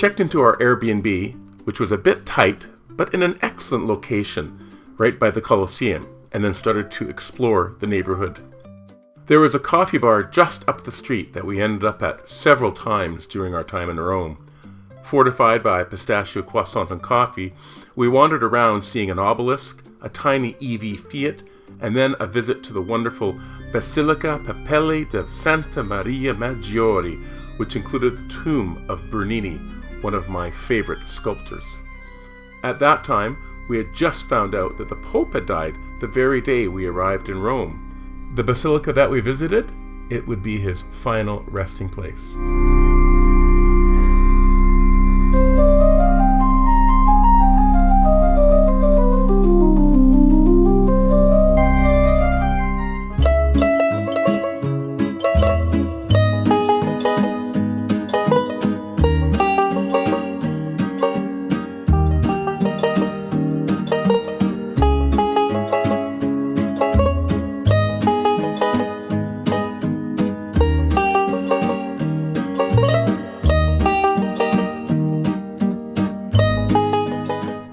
checked into our Airbnb, which was a bit tight, but in an excellent location, right by the Colosseum, and then started to explore the neighborhood. There was a coffee bar just up the street that we ended up at several times during our time in Rome. Fortified by pistachio croissant and coffee, we wandered around seeing an obelisk, a tiny EV Fiat, and then a visit to the wonderful Basilica Papelli de Santa Maria Maggiore, which included the tomb of Bernini, one of my favorite sculptors. At that time, we had just found out that the Pope had died the very day we arrived in Rome. The basilica that we visited, it would be his final resting place.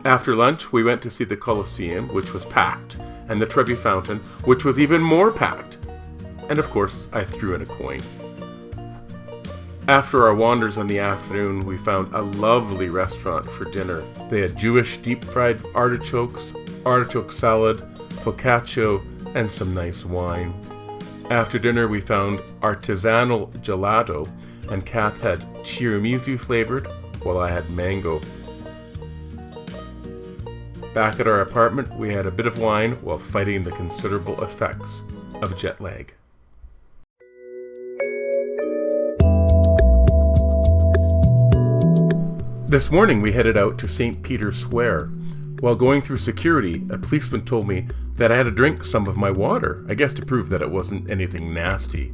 After lunch, we went to see the Colosseum, which was packed, and the Trevi Fountain, which was even more packed. And of course, I threw in a coin. After our wanders in the afternoon, we found a lovely restaurant for dinner. They had Jewish deep-fried artichokes, artichoke salad, focaccia, and some nice wine. After dinner, we found artisanal gelato, and Kath had tiramisu flavored, while I had mango. Back at our apartment, we had a bit of wine while fighting the considerable effects of jet lag. This morning we headed out to St. Peter's Square. While going through security, a policeman told me that I had to drink some of my water, I guess to prove that it wasn't anything nasty.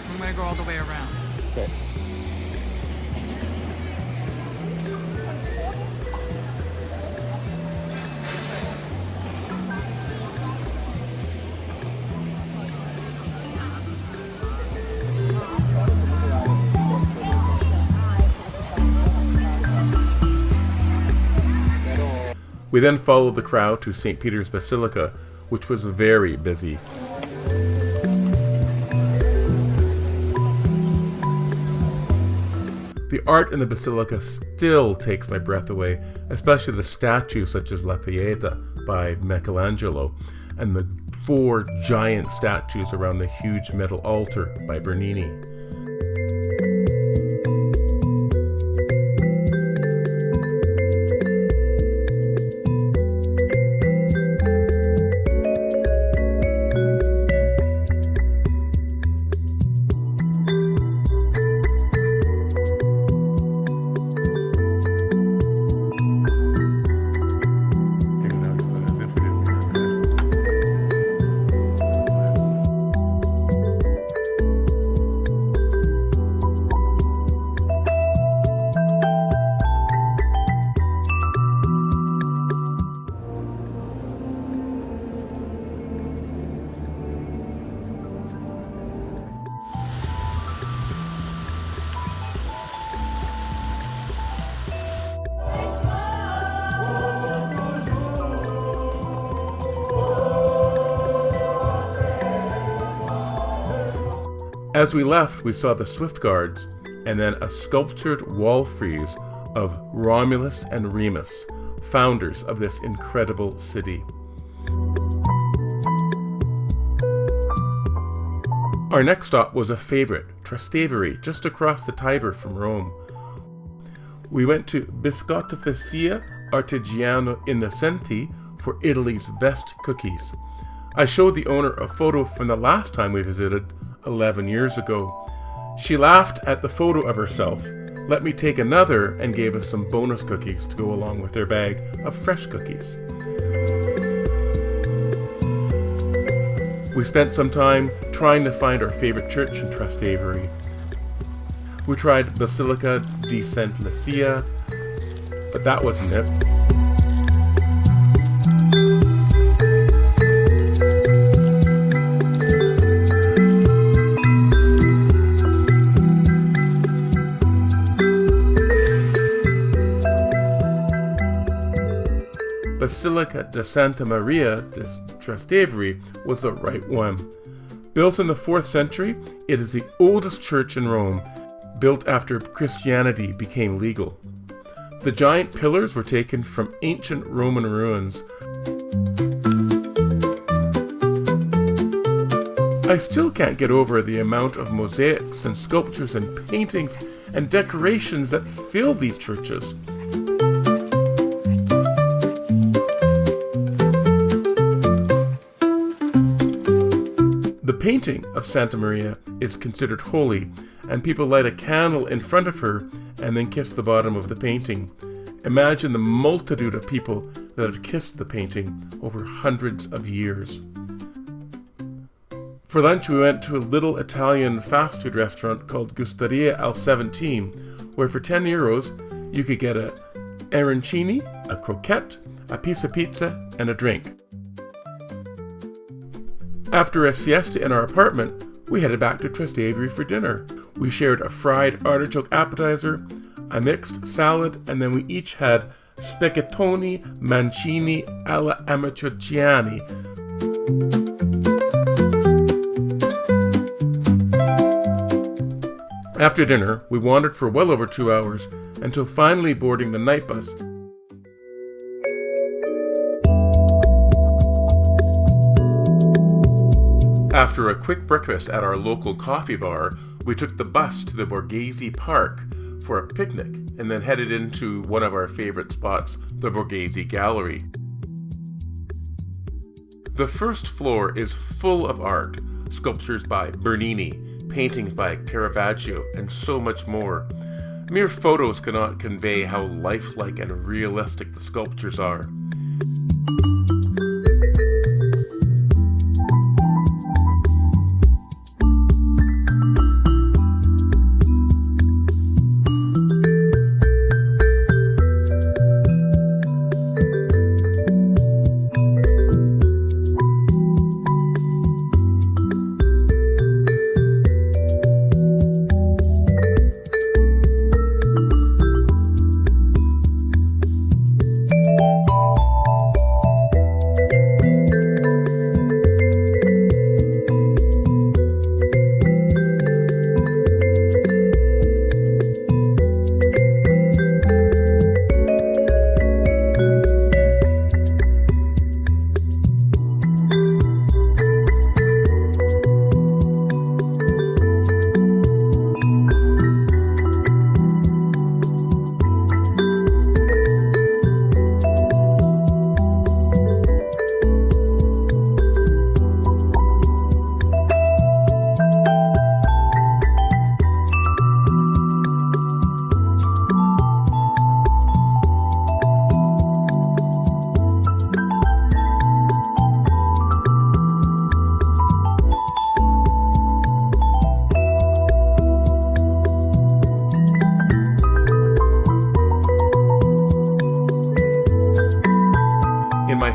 I'm going to go all the way around. Okay. We then followed the crowd to St. Peter's Basilica, which was very busy. The art in the basilica still takes my breath away, especially the statues such as La Pieta by Michelangelo, and the 4 giant statues around the huge metal altar by Bernini. As we left, we saw the Swift Guards and then a sculptured wall frieze of Romulus and Remus, founders of this incredible city. Our next stop was a favorite, Trastevere, just across the Tiber from Rome. We went to Biscottificia Artigiano Innocenti for Italy's best cookies. I showed the owner a photo from the last time we visited 11 years ago. She laughed at the photo of herself, let me take another, and gave us some bonus cookies to go along with their bag of fresh cookies. We spent some time trying to find our favorite church in Trastevere. We tried Basilica di Santa Lucia, but that wasn't it. Basilica de Santa Maria de Trastevere was the right one. Built in the 4th century, it is the oldest church in Rome, built after Christianity became legal. The giant pillars were taken from ancient Roman ruins. I still can't get over the amount of mosaics and sculptures and paintings and decorations that fill these churches. The painting of Santa Maria is considered holy, and people light a candle in front of her and then kiss the bottom of the painting. Imagine the multitude of people that have kissed the painting over hundreds of years. For lunch, we went to a little Italian fast food restaurant called Gusteria al 17, where for €10 you could get a arancini, a croquette, a piece of pizza, and a drink. After a siesta in our apartment, we headed back to Trastevere for dinner. We shared a fried artichoke appetizer, a mixed salad, and then we each had spaghettoni mancini alla amatriciani. After dinner, we wandered for well over 2 hours until finally boarding the night bus. After a quick breakfast at our local coffee bar, we took the bus to the Borghese Park for a picnic and then headed into one of our favorite spots, the Borghese Gallery. The first floor is full of art, sculptures by Bernini, paintings by Caravaggio, and so much more. Mere photos cannot convey how lifelike and realistic the sculptures are.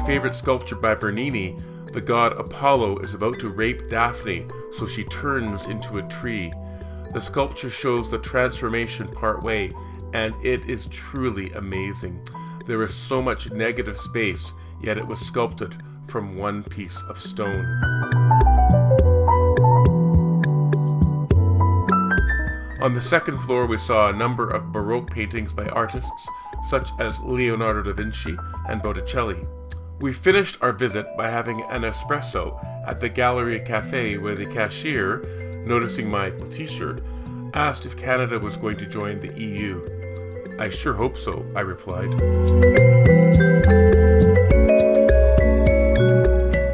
Favorite sculpture by Bernini, the god Apollo is about to rape Daphne, so she turns into a tree. The sculpture shows the transformation part way, and it is truly amazing. There is so much negative space, yet it was sculpted from one piece of stone. On the second floor, we saw a number of Baroque paintings by artists such as Leonardo da Vinci and Botticelli. We finished our visit by having an espresso at the Galleria Cafe, where the cashier, noticing my t-shirt, asked if Canada was going to join the EU. "I sure hope so," I replied.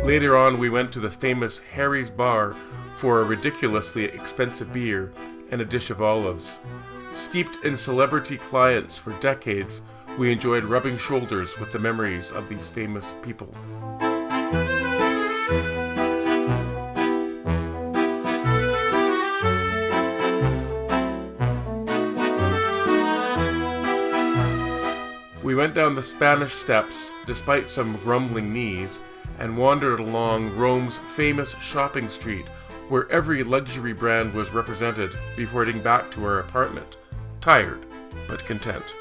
Later on, we went to the famous Harry's Bar for a ridiculously expensive beer and a dish of olives. Steeped in celebrity clients for decades, we enjoyed rubbing shoulders with the memories of these famous people. We went down the Spanish Steps, despite some grumbling knees, and wandered along Rome's famous shopping street, where every luxury brand was represented before heading back to our apartment, tired but content.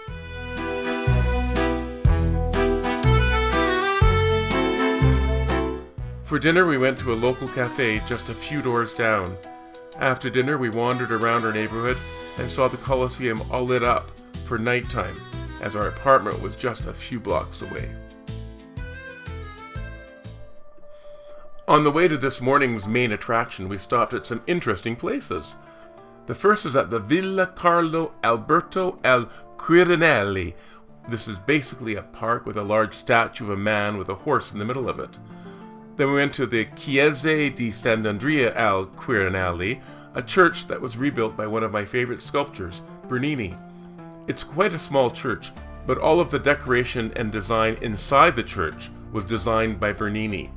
For dinner, we went to a local cafe just a few doors down. After dinner, we wandered around our neighborhood and saw the Colosseum all lit up for nighttime, as our apartment was just a few blocks away. On the way to this morning's main attraction, we stopped at some interesting places. The first is at the Villa Carlo Alberto El Quirinelli. This is basically a park with a large statue of a man with a horse in the middle of it. Then we went to the Chiesa di Sant'Andrea al Quirinelli, a church that was rebuilt by one of my favorite sculptors, Bernini. It's quite a small church, but all of the decoration and design inside the church was designed by Bernini.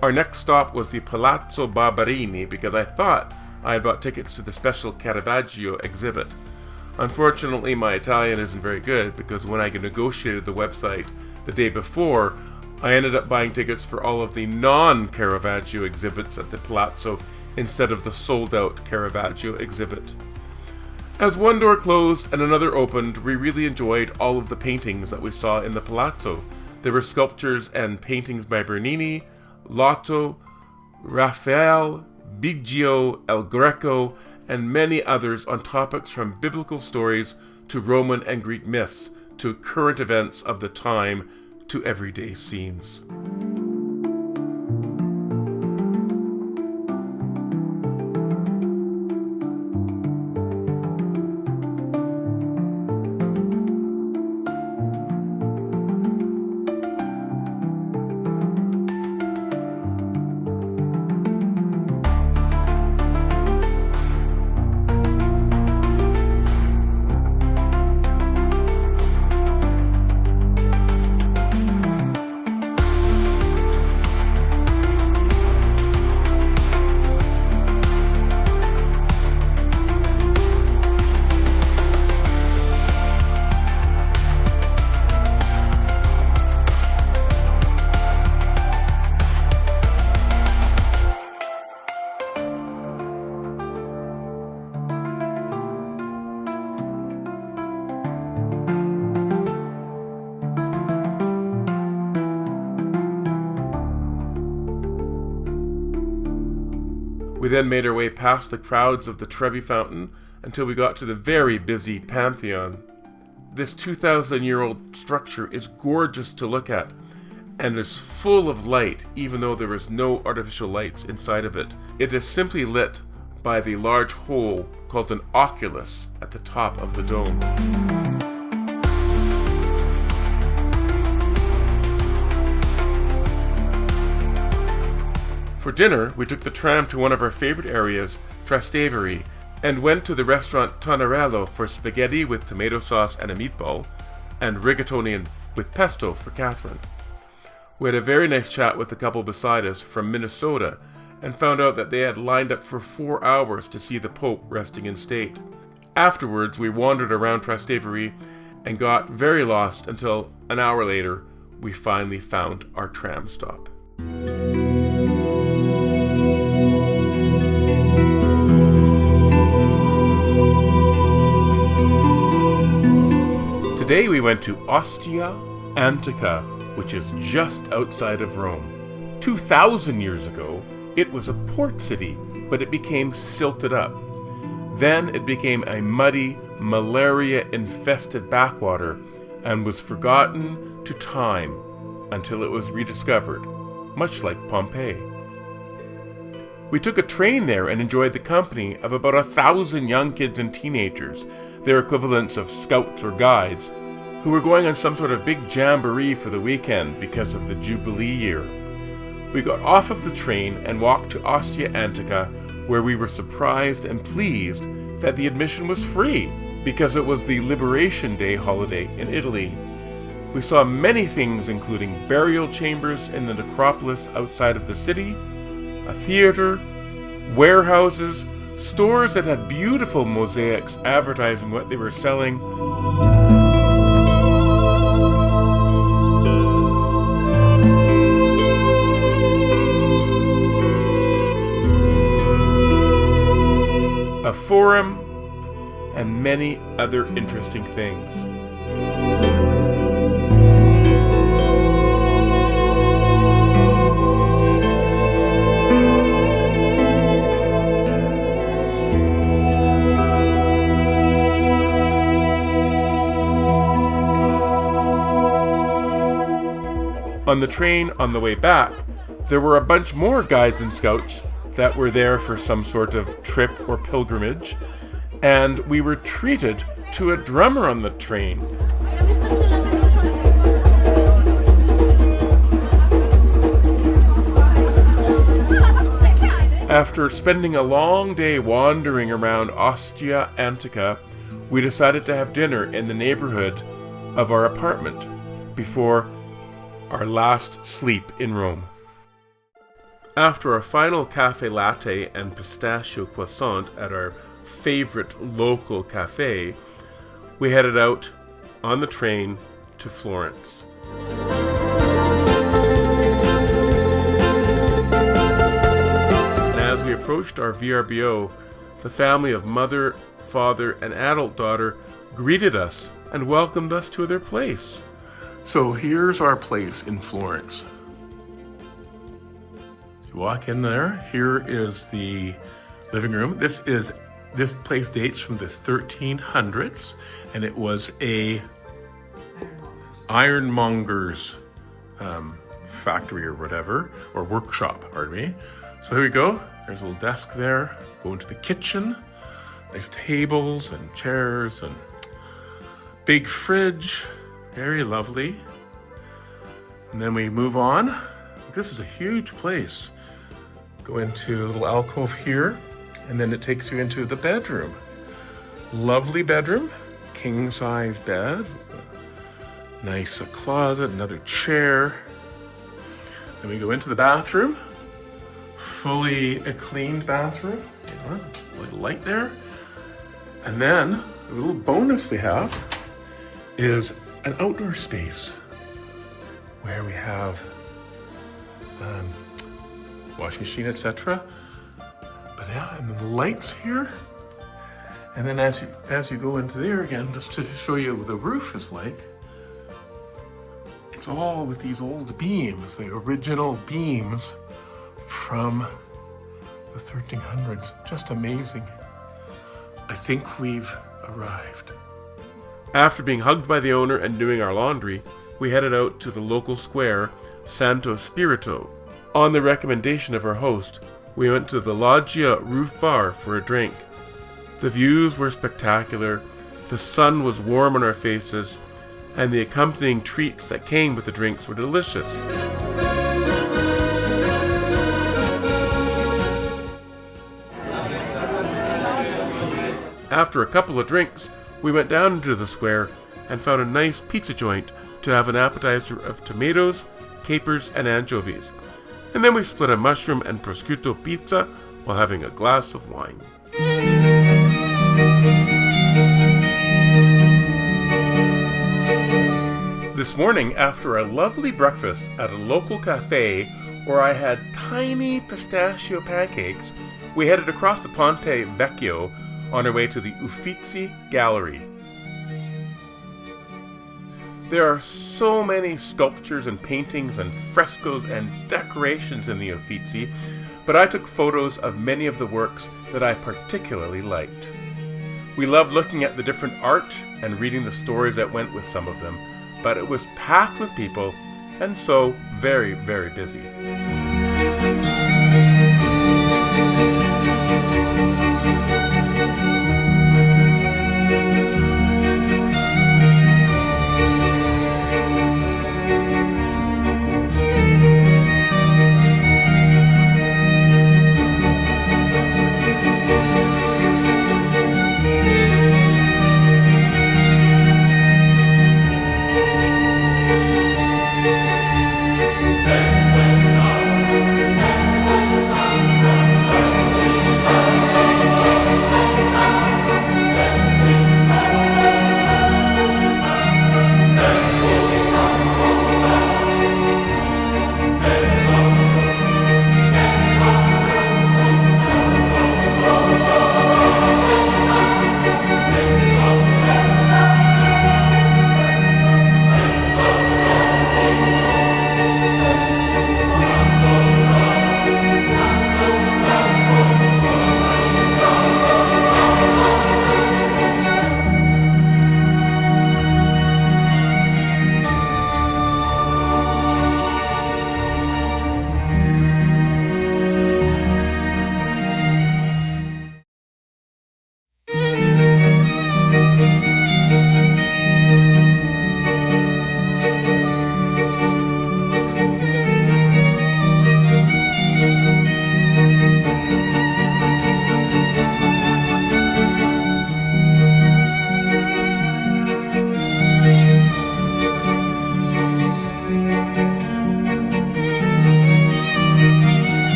Our next stop was the Palazzo Barberini because I thought I had bought tickets to the special Caravaggio exhibit. Unfortunately, my Italian isn't very good because when I negotiated the website the day before, I ended up buying tickets for all of the non-Caravaggio exhibits at the Palazzo instead of the sold-out Caravaggio exhibit. As one door closed and another opened, we really enjoyed all of the paintings that we saw in the Palazzo. There were sculptures and paintings by Bernini, Lotto, Raphael, Biggio, El Greco, and many others on topics from biblical stories to Roman and Greek myths to current events of the time to everyday scenes. We then made our way past the crowds of the Trevi Fountain until we got to the very busy Pantheon. This 2,000-year-old structure is gorgeous to look at and is full of light even though there is no artificial lights inside of it. It is simply lit by the large hole called an oculus at the top of the dome. For dinner, we took the tram to one of our favorite areas, Trastevere, and went to the restaurant Tonarello for spaghetti with tomato sauce and a meatball, and rigatoni with pesto for Catherine. We had a very nice chat with the couple beside us from Minnesota, and found out that they had lined up for 4 hours to see the Pope resting in state. Afterwards, we wandered around Trastevere and got very lost until an hour later, we finally found our tram stop. Today we went to Ostia Antica, which is just outside of Rome. 2,000 years ago, it was a port city, but it became silted up. Then it became a muddy, malaria-infested backwater and was forgotten to time until it was rediscovered, much like Pompeii. We took a train there and enjoyed the company of about 1,000 young kids and teenagers, their equivalents of scouts or guides, who were going on some sort of big jamboree for the weekend because of the Jubilee year. We got off of the train and walked to Ostia Antica, where we were surprised and pleased that the admission was free because it was the Liberation Day holiday in Italy. We saw many things including burial chambers in the necropolis outside of the city, a theater, warehouses, stores that had beautiful mosaics advertising what they were selling, a forum, and many other interesting things. On the train on the way back, there were a bunch more guides and scouts that were there for some sort of trip or pilgrimage, and we were treated to a drummer on the train. After spending a long day wandering around Ostia Antica, we decided to have dinner in the neighborhood of our apartment before our last sleep in Rome. After a final cafe latte and pistachio croissant at our favorite local cafe, we headed out on the train to Florence. And as we approached our VRBO, the family of mother, father, and adult daughter greeted us and welcomed us to their place. So here's our place in Florence. You walk in there. Here is the living room. This place dates from the 1300s, and it was a ironmonger's factory or whatever, or workshop, pardon me. So here we go. There's a little desk there. Go into the kitchen. Nice tables and chairs and big fridge. Very lovely. And then we move on. This is a huge place. Go into a little alcove here, and then it takes you into the bedroom. Lovely bedroom, king size bed, nice closet, another chair. Then we go into the bathroom, fully cleaned bathroom. Little light there. And then the little bonus we have is an outdoor space where we have washing machine, etc. But yeah, and then the lights here. And then as you go into there again, just to show you what the roof is like, it's all with these old beams, the original beams from the 1300s. Just amazing. I think we've arrived. After being hugged by the owner and doing our laundry, we headed out to the local square, Santo Spirito. On the recommendation of our host, we went to the Loggia Roof Bar for a drink. The views were spectacular, the sun was warm on our faces, and the accompanying treats that came with the drinks were delicious. After a couple of drinks, we went down into the square and found a nice pizza joint to have an appetizer of tomatoes, capers, and anchovies. And then we split a mushroom and prosciutto pizza while having a glass of wine. This morning, after a lovely breakfast at a local cafe where I had tiny pistachio pancakes, we headed across the Ponte Vecchio on our way to the Uffizi Gallery. There are so many sculptures and paintings and frescoes and decorations in the Uffizi, but I took photos of many of the works that I particularly liked. We loved looking at the different art and reading the stories that went with some of them, but it was packed with people and so very, very busy.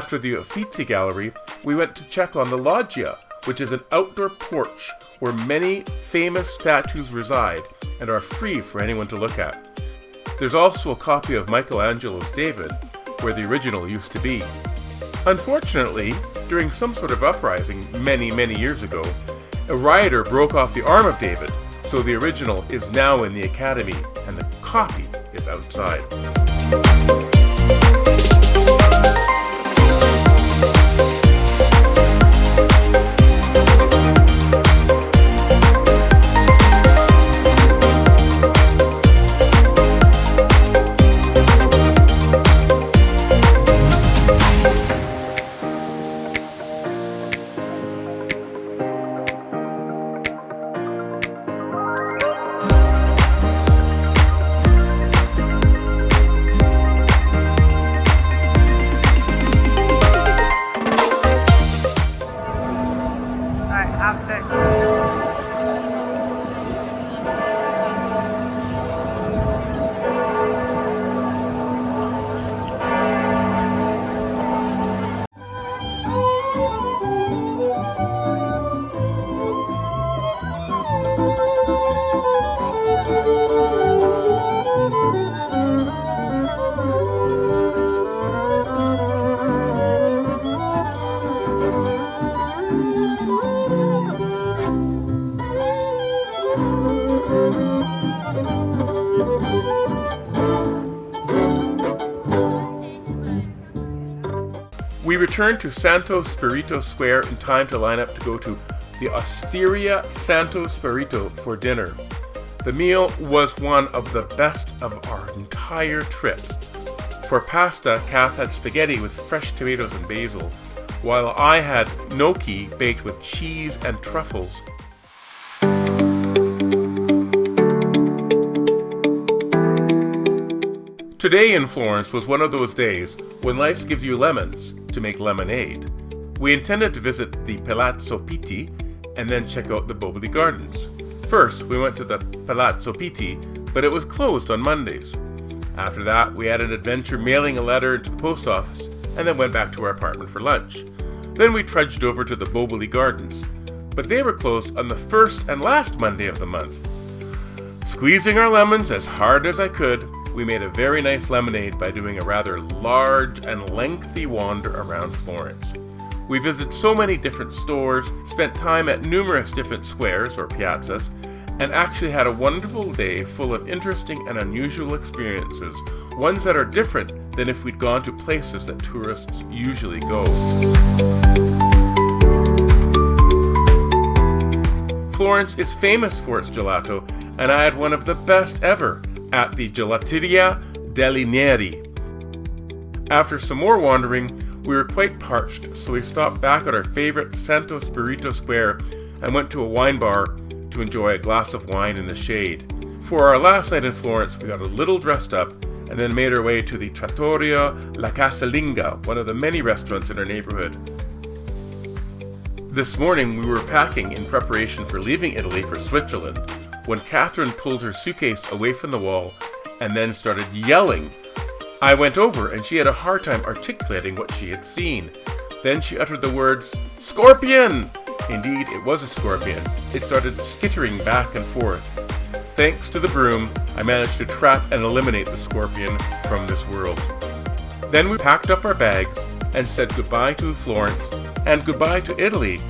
After the Uffizi Gallery, we went to check on the Loggia, which is an outdoor porch where many famous statues reside and are free for anyone to look at. There's also a copy of Michelangelo's David, where the original used to be. Unfortunately, during some sort of uprising many years ago, a rioter broke off the arm of David, so the original is now in the Academy and the copy is outside. Have 6. We returned to Santo Spirito Square in time to line up to go to the Osteria Santo Spirito for dinner. The meal was one of the best of our entire trip. For pasta, Kath had spaghetti with fresh tomatoes and basil, while I had gnocchi baked with cheese and truffles. Today in Florence was one of those days when life gives you lemons to make lemonade. We intended to visit the Palazzo Pitti and then check out the Boboli Gardens. First, we went to the Palazzo Pitti, but it was closed on Mondays. After that, we had an adventure mailing a letter to the post office and then went back to our apartment for lunch. Then we trudged over to the Boboli Gardens, but they were closed on the first and last Monday of the month. Squeezing our lemons as hard as I could, we made a very nice lemonade by doing a rather large and lengthy wander around Florence. We visited so many different stores, spent time at numerous different squares or piazzas, and actually had a wonderful day full of interesting and unusual experiences, ones that are different than if we'd gone to places that tourists usually go. Florence is famous for its gelato, and I had one of the best ever at the Gelateria degli Neri. After some more wandering, we were quite parched, so we stopped back at our favorite Santo Spirito Square and went to a wine bar to enjoy a glass of wine in the shade. For our last night in Florence, we got a little dressed up and then made our way to the Trattoria La Casalinga, one of the many restaurants in our neighborhood. This morning we were packing in preparation for leaving Italy for Switzerland when Catherine pulled her suitcase away from the wall and then started yelling. I went over and she had a hard time articulating what she had seen. Then she uttered the words, "Scorpion!" Indeed, it was a scorpion. It started skittering back and forth. Thanks to the broom, I managed to trap and eliminate the scorpion from this world. Then we packed up our bags and said goodbye to Florence and goodbye to Italy.